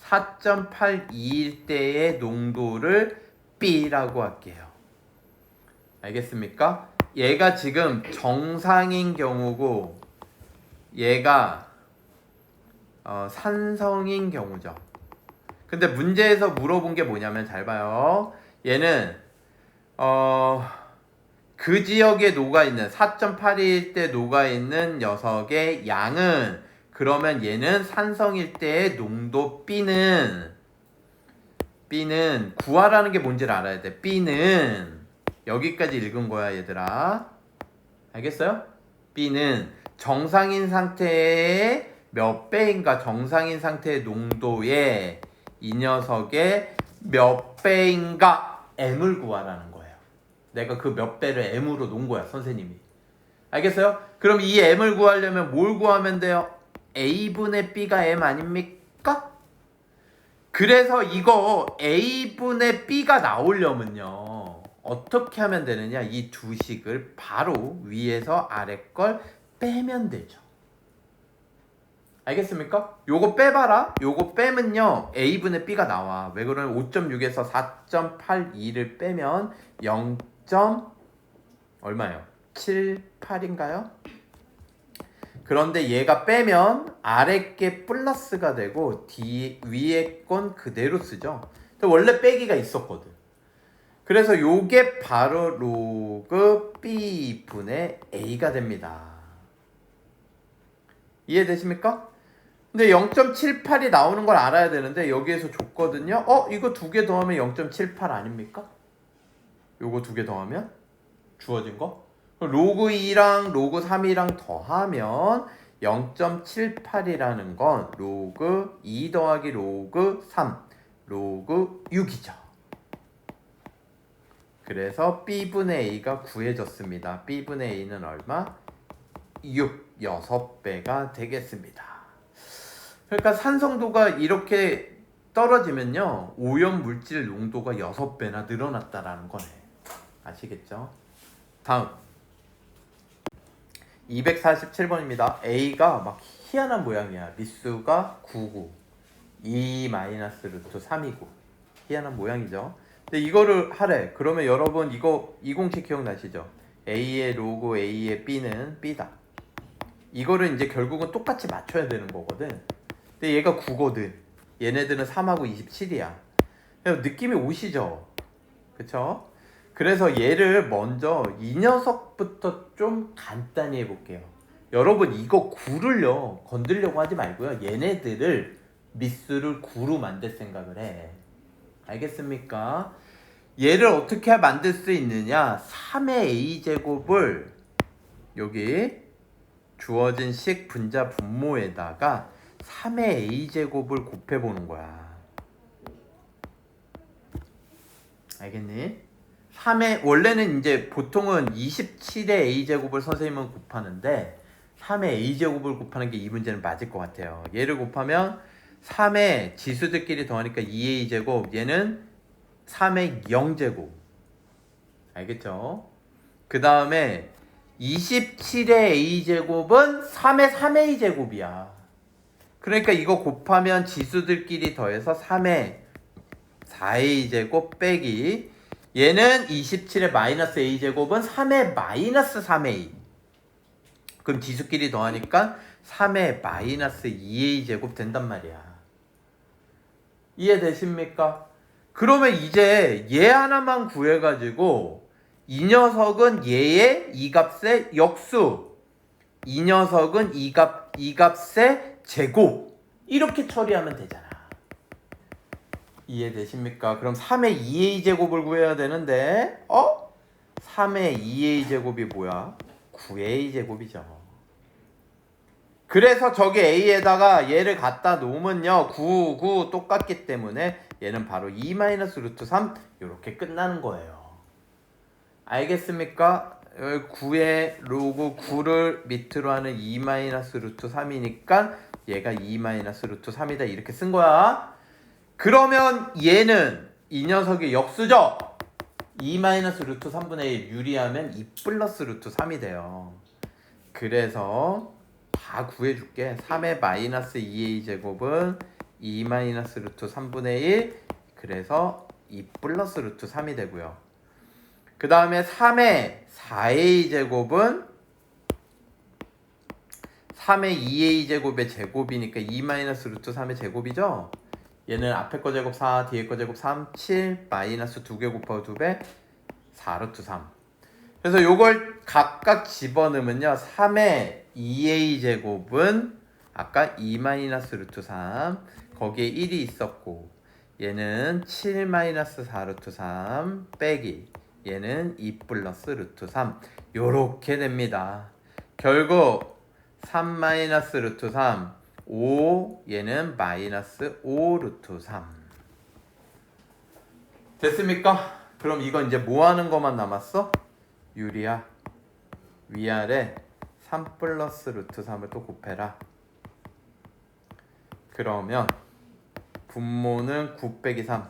Speaker 1: 4.82일 때의 농도를 B라고 할게요. 알겠습니까? 얘가 지금 정상인 경우고 얘가 산성인 경우죠. 근데 문제에서 물어본 게 뭐냐면 잘 봐요. 얘는 그 지역에 녹아있는 4.82일 때 녹아있는 녀석의 양은 그러면 얘는 산성일 때의 농도 B는 구하라는 게 뭔지를 알아야 돼. B는 여기까지 읽은 거야 얘들아. 알겠어요? B는 정상인 상태의 몇 배인가 정상인 상태의 농도의 이 녀석의 몇 배인가 M을 구하라는 거예요. 내가 그 몇 배를 M으로 놓은 거야 선생님이. 알겠어요? 그럼 이 M을 구하려면 뭘 구하면 돼요? A분의 B가 M 아닙니까? 그래서 이거 A분의 B가 나오려면요 어떻게 하면 되느냐, 이 두 식을 바로 위에서 아래 걸 빼면 되죠. 알겠습니까? 요거 빼봐라. 요거 빼면요 A분의 B가 나와. 왜 그러면 5.6에서 4.82를 빼면 0. 얼마예요? 78인가요? 그런데 얘가 빼면 아래 게 플러스가 되고 위에 건 그대로 쓰죠. 원래 빼기가 있었거든. 그래서 요게 바로 로그 B분의 A가 됩니다. 이해되십니까? 근데 0.78이 나오는 걸 알아야 되는데 여기에서 줬거든요. 이거 두 개 더하면 0.78 아닙니까? 요거 두 개 더하면 주어진 거? 로그 2랑 로그 3이랑 더하면 0.78이라는 건 로그 2 더하기 로그 3 로그 6이죠. 그래서 B분의 A가 구해졌습니다. B분의 A는 얼마? 6, 6배가 되겠습니다. 그러니까 산성도가 이렇게 떨어지면요 오염물질 농도가 6배나 늘어났다라는 거네. 아시겠죠? 다음 247번입니다. A가 막 희한한 모양이야. 미수가 9고 2 마이너스 루트 3이고 희한한 모양이죠. 근데 이거를 하래. 그러면 여러분 이거 207 기억나시죠? A의 로그 A의 B는 B다. 이거를 이제 결국은 똑같이 맞춰야 되는 거거든. 근데 얘가 9거든. 얘네들은 3하고 27이야. 느낌이 오시죠? 그쵸? 그래서 얘를 먼저 이 녀석부터 좀 간단히 해볼게요. 여러분 이거 9를요 건들려고 하지 말고요. 얘네들을 미수를 9로 만들 생각을 해. 알겠습니까? 얘를 어떻게 만들 수 있느냐? 3의 a제곱을 여기 주어진 식 분자 분모에다가 3의 a제곱을 곱해보는 거야. 알겠니? 3의 원래는 이제 보통은 27의 a제곱을 선생님은 곱하는데 3의 a제곱을 곱하는 게 이 문제는 맞을 것 같아요. 얘를 곱하면 3의 지수들끼리 더하니까 2a제곱, 얘는 3의 0제곱. 알겠죠? 그 다음에 27의 a제곱은 3의 3a제곱이야. 그러니까 이거 곱하면 지수들끼리 더해서 3의 4a제곱 빼기, 얘는 27의 마이너스 a제곱은 3의 마이너스 3a. 그럼 지수끼리 더하니까 3의 마이너스 2a제곱 된단 말이야. 이해되십니까? 그러면 이제 얘 하나만 구해가지고 이 녀석은 얘의 이 값의 역수, 이 녀석은 이 값의 제곱, 이렇게 처리하면 되잖아. 이해되십니까? 그럼 3의 2a 제곱을 구해야 되는데 3의 2a 제곱이 뭐야? 9a 제곱이죠. 그래서 저기 a에다가 얘를 갖다 놓으면요 9 똑같기 때문에 얘는 바로 2-루트 3 이렇게 끝나는 거예요. 알겠습니까? 9의 로그 9를 밑으로 하는 2-루트 3이니까 얘가 2-루트 3이다 이렇게 쓴 거야. 그러면 얘는 이 녀석이 역수죠? 2-루트 3분의 1 유리하면 2 플러스 루트 3이 돼요. 그래서 다 구해줄게. 3의 마이너스 2a 제곱은 2-루트 3분의 1, 그래서 2 플러스 루트 3이 되고요. 그 다음에 3의 4a 제곱은 3의 2a 제곱의 제곱이니까 2-루트 3의 제곱이죠. 얘는 앞에 거 제곱 4, 뒤에 거 제곱 3, 7, 마이너스 2개 곱하고 2배 4루트 3. 그래서 요걸 각각 집어넣으면요 3의 2a 제곱은 아까 2-루트 3 거기에 1이 있었고, 얘는 7-4루트 3 빼기 얘는 2 플러스 루트 3 요렇게 됩니다. 결국 3-루트 3 5, 얘는 마이너스 5 루트 3 됐습니까? 그럼 이건 이제 뭐 하는 것만 남았어? 유리야 위아래 3 플러스 루트 3을 또 곱해라. 그러면 분모는 9 빼기 3,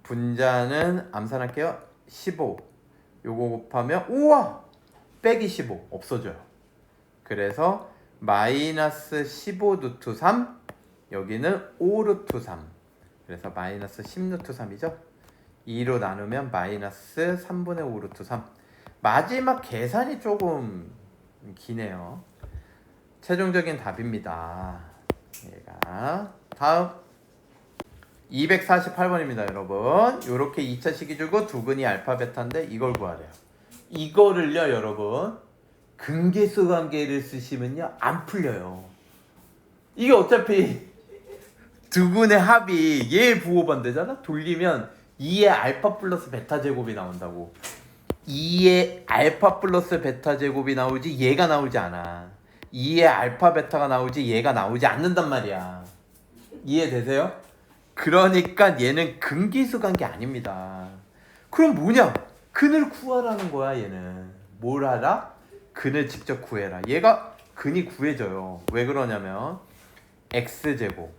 Speaker 1: 분자는 암산할게요 15, 요거 곱하면 우와 빼기 15 없어져요. 그래서 마이너스 15 루트 3, 여기는 5 루트 3, 그래서 마이너스 10 루트 3이죠. 2로 나누면 마이너스 3분의 5 루트 3. 마지막 계산이 조금 기네요. 최종적인 답입니다. 얘가 다음 248번입니다 여러분. 요렇게 2차 식이 주고 두근이 알파 베타인데 이걸 구하래요. 이거를요 여러분 근계수 관계를 쓰시면요 안 풀려요. 이게 어차피 두근의 합이 얘 부호반대잖아. 돌리면 2의 알파 플러스 베타 제곱이 나온다고. 2의 알파 플러스 베타 제곱이 나오지 얘가 나오지 않아. 2의 알파 베타가 나오지 얘가 나오지 않는단 말이야. 이해되세요? 그러니까 얘는 근기수 관계 아닙니다. 그럼 뭐냐? 근을 구하라는 거야. 얘는 뭘 하라? 근을 직접 구해라. 얘가 근이 구해져요. 왜 그러냐면 x제곱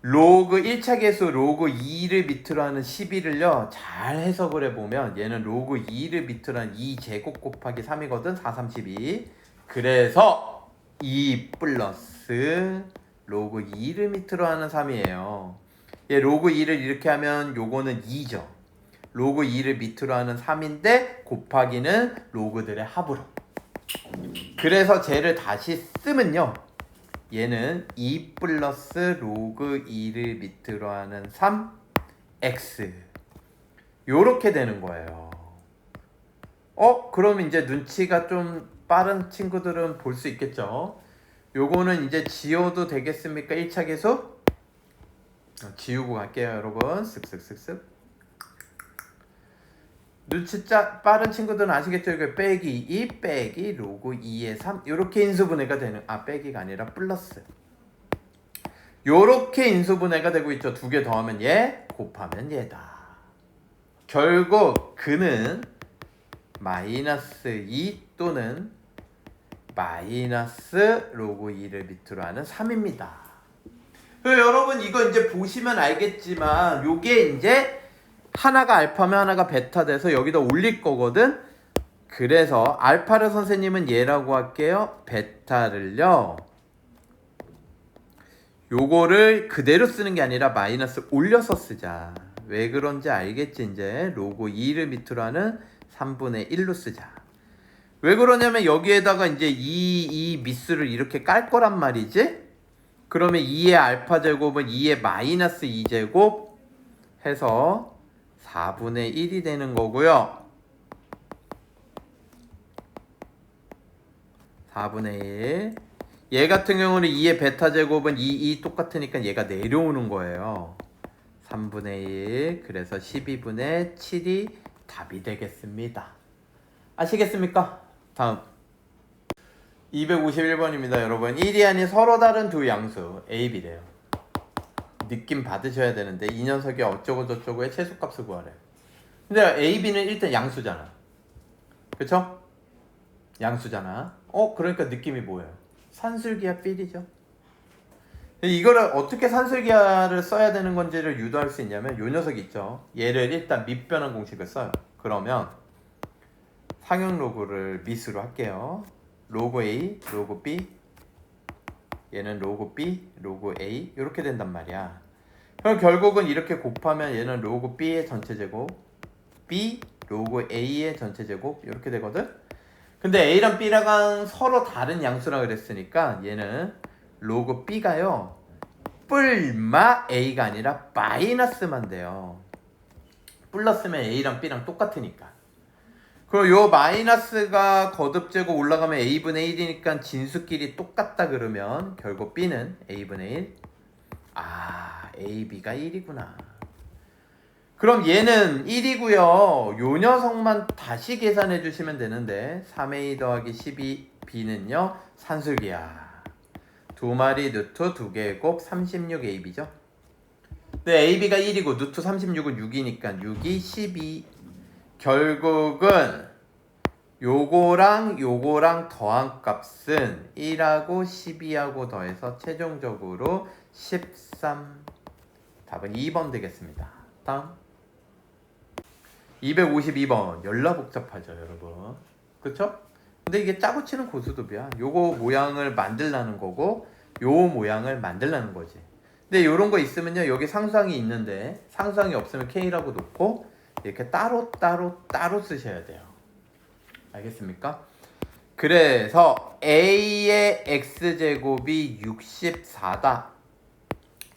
Speaker 1: 로그 1차 계수 로그 2를 밑으로 하는 12를요 잘 해석을 해보면 얘는 로그 2를 밑으로 하는 2제곱 곱하기 3이거든. 4, 3, 12. 그래서 2 플러스 로그 2를 밑으로 하는 3이에요. 얘 로그 2를 이렇게 하면 요거는 2죠. 로그 2를 밑으로 하는 3인데 곱하기는 로그들의 합으로. 그래서 쟤를 다시 쓰면요 얘는 2 플러스 로그 2를 밑으로 하는 3x 요렇게 되는 거예요. 그럼 이제 눈치가 좀 빠른 친구들은 볼 수 있겠죠. 요거는 이제 지워도 되겠습니까? 1차 계수 지우고 갈게요 여러분. 쓱쓱쓱쓱. 눈치 빠른 친구들은 아시겠죠? 이거 빼기 2 빼기 로그 2의 3 요렇게 인수분해가 되는, 빼기가 아니라 플러스, 요렇게 인수분해가 되고 있죠. 두 개 더하면 얘 곱하면 얘다. 결국 그는 마이너스 2 또는 마이너스 로그 2를 밑으로 하는 3입니다. 여러분 이거 이제 보시면 알겠지만 요게 이제 하나가 알파면 하나가 베타 돼서 여기다 올릴 거거든. 그래서 알파를 선생님은 얘라고 할게요. 베타를요, 요거를 그대로 쓰는 게 아니라 마이너스 올려서 쓰자. 왜 그런지 알겠지? 이제 로그 2를 밑으로 하는 3분의 1로 쓰자. 왜 그러냐면 여기에다가 이제 이 미수를 이렇게 깔 거란 말이지. 그러면 2의 알파 제곱은 2의 마이너스 2제곱 해서 4분의 1이 되는 거고요. 4분의 1. 얘 같은 경우는 2의 베타 제곱은 2 똑같으니까 얘가 내려오는 거예요. 3분의 1. 그래서 12분의 7이 답이 되겠습니다. 아시겠습니까? 다음 251번입니다 여러분. 1이 아닌 서로 다른 두 양수 A, B래요. 느낌 받으셔야 되는데 이 녀석이 어쩌고 저쩌고의 최소값을 구하래. 근데 A, B는 일단 양수잖아. 그쵸? 양수잖아. 그러니까 느낌이 뭐예요? 산술기하 필이죠. 이거를 어떻게 산술기하를 써야 되는 건지를 유도할 수 있냐면 요 녀석 있죠. 얘를 일단 밑변환 공식을 써요. 그러면 상형 로그를 밑으로 할게요. 로그 A, 로그 B, 얘는 로그 B, 로그 A 이렇게 된단 말이야. 그럼 결국은 이렇게 곱하면 얘는 로그 B의 전체 제곱, B, 로그 A의 전체 제곱 이렇게 되거든. 근데 A랑 B랑 서로 다른 양수라 그랬으니까 얘는 로그 B가요 뿔마 A가 아니라 마이너스만 돼요. 플러스면 A랑 B랑 똑같으니까. 그리고 요 마이너스가 거듭되고 올라가면 A분의 1이니까 진수끼리 똑같다 그러면 결국 B는 A분의 1. A, B가 1이구나. 그럼 얘는 1이고요. 요 녀석만 다시 계산해 주시면 되는데 3A 더하기 12B는요 산술기야. 두 마리 루트 두 개의 곱 36AB죠. 네, AB가 1이고 루트 36은 6이니까 6이 12. 결국은 요거랑 더한 값은 1하고 12하고 더해서 최종적으로 13. 답은 2번 되겠습니다. 다음 252번. 열나 복잡하죠 여러분. 그쵸? 근데 이게 짜고 치는 고수도비야. 요거 모양을 만들라는 거고 요 모양을 만들라는 거지. 근데 요런 거 있으면요 여기 상수항이 있는데 상수항이 없으면 K라고 놓고 이렇게 따로 쓰셔야 돼요. 알겠습니까? 그래서 A의 X제곱이 64다.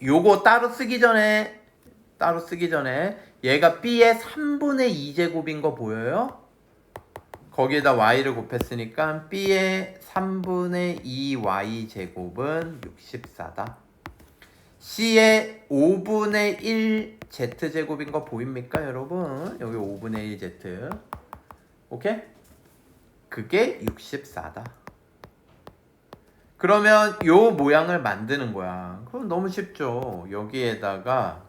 Speaker 1: 요거 따로 쓰기 전에 얘가 B의 3분의 2제곱인 거 보여요? 거기에다 Y를 곱했으니까 B의 3분의 2Y제곱은 64다. C의 5분의 1 Z제곱인 거 보입니까 여러분? 여기 5분의 1 Z. 오케이? 그게 64다. 그러면 요 모양을 만드는 거야. 그럼 너무 쉽죠. 여기에다가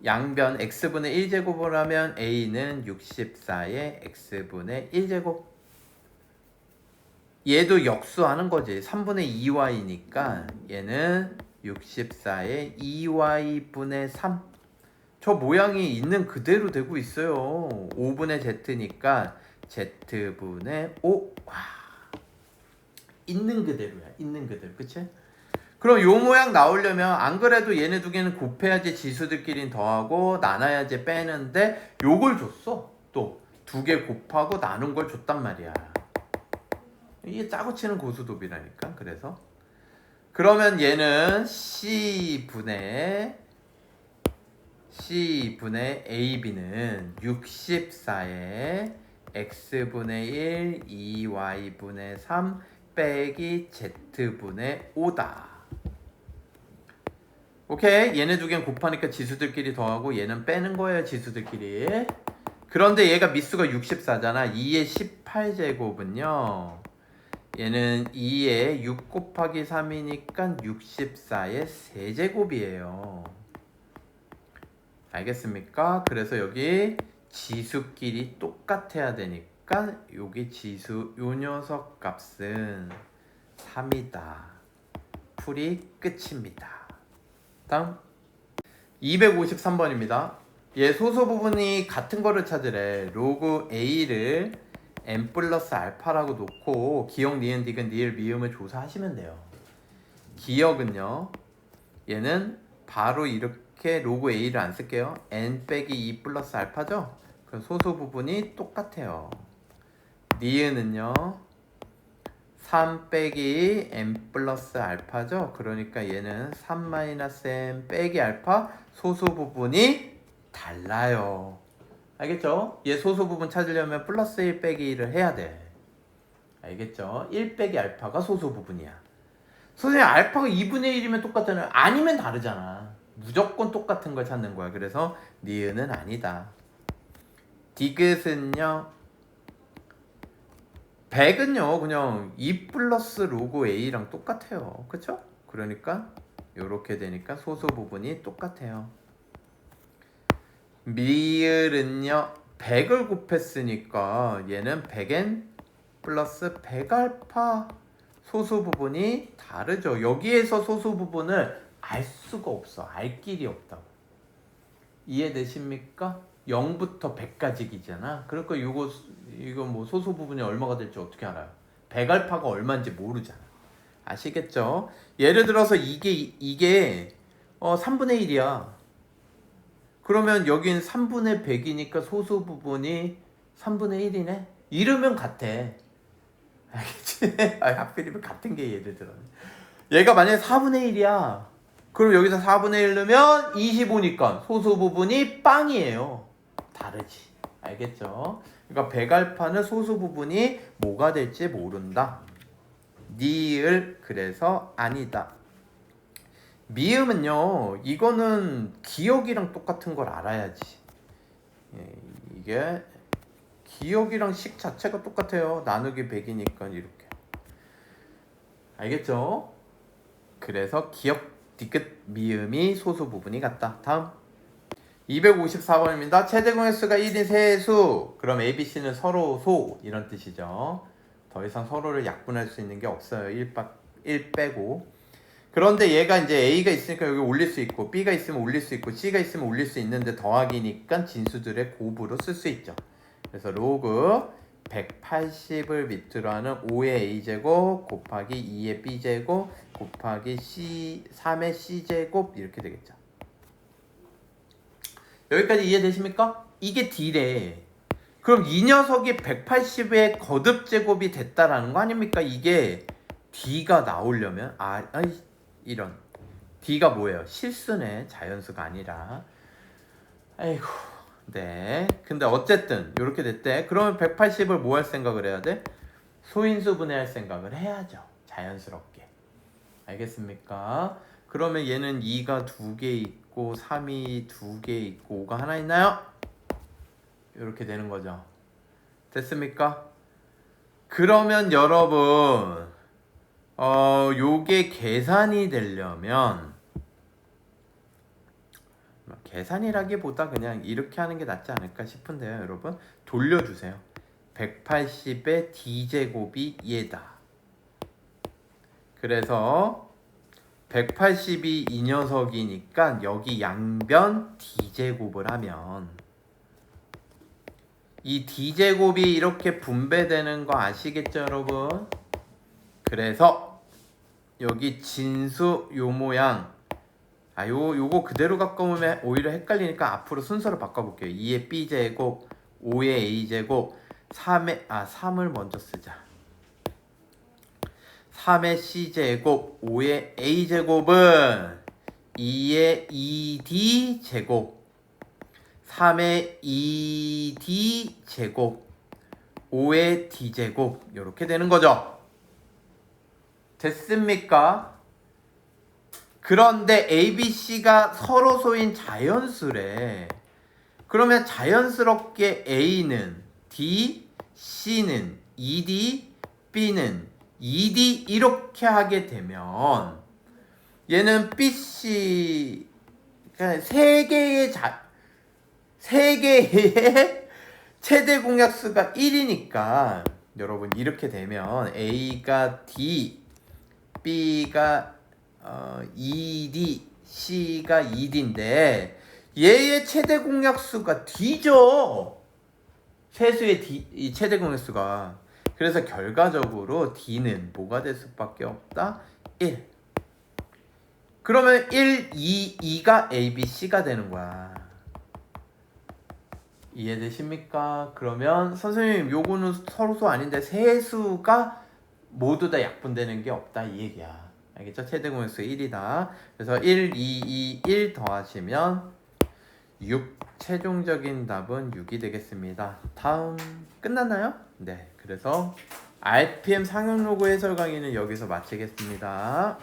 Speaker 1: 양변 x분의 1제곱을 하면 a는 64의 x분의 1제곱. 얘도 역수하는 거지. 3분의 2y니까 얘는 64의 2y분의 3. 저 모양이 있는 그대로 되고 있어요. 5분의 z니까 z분의 5. 와, 있는 그대로야. 있는 그대로. 그치? 그럼 요 모양 나오려면 안 그래도 얘네 두 개는 곱해야지 지수들끼리는 더하고 나눠야지 빼는데 요걸 줬어. 또 두 개 곱하고 나눈 걸 줬단 말이야. 이게 짜고 치는 고수도비라니까. 그래서 그러면 얘는 C분의 AB는 64의 x분의 1 2y분의 3 빼기 z분의 5다. 오케이, 얘네 두 개는 곱하니까 지수들끼리 더하고 얘는 빼는 거예요, 지수들끼리. 그런데 얘가 미수가 64잖아. 2의 18제곱은요, 얘는 2의 6 곱하기 3이니까 64의 세제곱이에요. 알겠습니까? 그래서 여기 지수끼리 똑같아야 되니까 여기 지수 요 녀석 값은 3이다. 풀이 끝입니다. 다음 253번입니다. 얘 소수 부분이 같은 거를 찾으래. 로그 A를 n 플러스 알파라고 놓고 기억, 니은, 디귿, 니을, 미음을 조사하시면 돼요. 기억은요, 얘는 바로 이렇게 로그 A를 안 쓸게요. n 빼기 2 플러스 알파죠? 그럼 소수 부분이 똑같아요. 니은은요, 3 빼기 n 플러스 알파죠? 그러니까 얘는 3 마이너스 n 빼기 알파, 소수 부분이 달라요. 알겠죠? 얘 소수 부분 찾으려면 플러스 1 빼기 1을 해야 돼. 알겠죠? 1 빼기 알파가 소수 부분이야. 선생님, 알파가 2분의 1이면 똑같잖아요. 아니면 다르잖아. 무조건 똑같은 걸 찾는 거야. 그래서 니은은 아니다. 디귿은요, 100은요 그냥 2 플러스 로그 A랑 똑같아요. 그쵸? 그러니까 요렇게 되니까 소수 부분이 똑같아요. 미을은요 100을 곱했으니까 얘는 100n 플러스 100알파, 소수 부분이 다르죠. 여기에서 소수 부분을 알 수가 없어. 알 길이 없다고. 이해되십니까? 0부터 100까지기잖아. 그러니까 이거 뭐 소수 부분이 얼마가 될지 어떻게 알아요? 100알파가 얼마인지 모르잖아. 아시겠죠? 예를 들어서 이게 3분의 1이야. 그러면 여긴 3분의 100이니까 소수 부분이 3분의 1이네? 이러면 같아. 알겠지? 하필이면 같은 게 예를 들어. 얘가 만약에 4분의 1이야. 그럼 여기서 4분의 1 넣으면 25니까 소수 부분이 빵이에요. 다르지. 알겠죠? 그러니까 100알파는 소수 부분이 뭐가 될지 모른다. 니을 그래서 아니다. 미음은요, 이거는 기억이랑 똑같은 걸 알아야지. 이게 기억이랑 식 자체가 똑같아요. 나누기 100이니까 이렇게. 알겠죠? 그래서 기억, 디귿, 미음이 소수 부분이 같다. 다음 254번입니다. 최대 공약수가 1인 세수. 그럼 ABC는 서로 소 이런 뜻이죠. 더 이상 서로를 약분할 수 있는 게 없어요. 1 빼고. 그런데 얘가 이제 A가 있으니까 여기 올릴 수 있고, B가 있으면 올릴 수 있고, C가 있으면 올릴 수 있는데 더하기니까 진수들의 곱으로 쓸 수 있죠. 그래서 로그 180을 밑으로 하는 5의 A제곱 곱하기 2의 B제곱 곱하기 3의 C제곱 이렇게 되겠죠. 여기까지 이해되십니까? 이게 D래. 그럼 이 녀석이 180의 거듭제곱이 됐다라는 거 아닙니까? 이게 D가 나오려면 이런 D가 뭐예요? 실수네. 자연수가 아니라. 아이고. 네. 근데 어쨌든 이렇게 됐대. 그러면 180을 뭐 할 생각을 해야 돼? 소인수 분해할 생각을 해야죠. 자연스럽게. 알겠습니까? 그러면 얘는 2가 2개 있고 3이 2개 있고 5가 하나 있나요? 이렇게 되는 거죠. 됐습니까? 그러면 여러분 요게 계산이 되려면, 계산이라기보다 그냥 이렇게 하는 게 낫지 않을까 싶은데요. 여러분 돌려주세요. 180의 D제곱이 얘다. 그래서 180이 이 녀석이니까 여기 양변 D제곱을 하면 이 D제곱이 이렇게 분배되는 거 아시겠죠, 여러분? 그래서 여기 진수 요 모양, 요거 그대로 갖고 오면 오히려 헷갈리니까 앞으로 순서를 바꿔볼게요. 2의 B제곱, 5의 A제곱, 3을 먼저 쓰자. 3의 C제곱, 5의 A제곱은 2의 2D제곱, 3의 2D제곱, 5의 d제곱 이렇게 되는 거죠. 됐습니까? 그런데 A, B, C가 서로 소인 자연수래. 그러면 자연스럽게 A는 D, C는 ED, B는 ED 이렇게 하게 되면 얘는 BC 그러니까 세 개의 최대 공약수가 1이니까 여러분 이렇게 되면 A가 D, B가 ED, C가 ED인데 얘의 최대 공약수가 D죠. 세수의 D, 이 최대 공약수가. 그래서 결과적으로 D는 뭐가 될 수밖에 없다? 1. 그러면 1, 2, 2가 A, B, C가 되는 거야. 이해되십니까? 그러면 선생님 요거는 서로소 아닌데 세수가 모두 다 약분되는 게 없다 이 얘기야. 알겠죠? 최대 공약수 1이다. 그래서 1, 2, 2, 1 더하시면 6. 최종적인 답은 6이 되겠습니다. 다음 끝났나요? 네. 그래서 RPM 상용 로그 해설 강의는 여기서 마치겠습니다.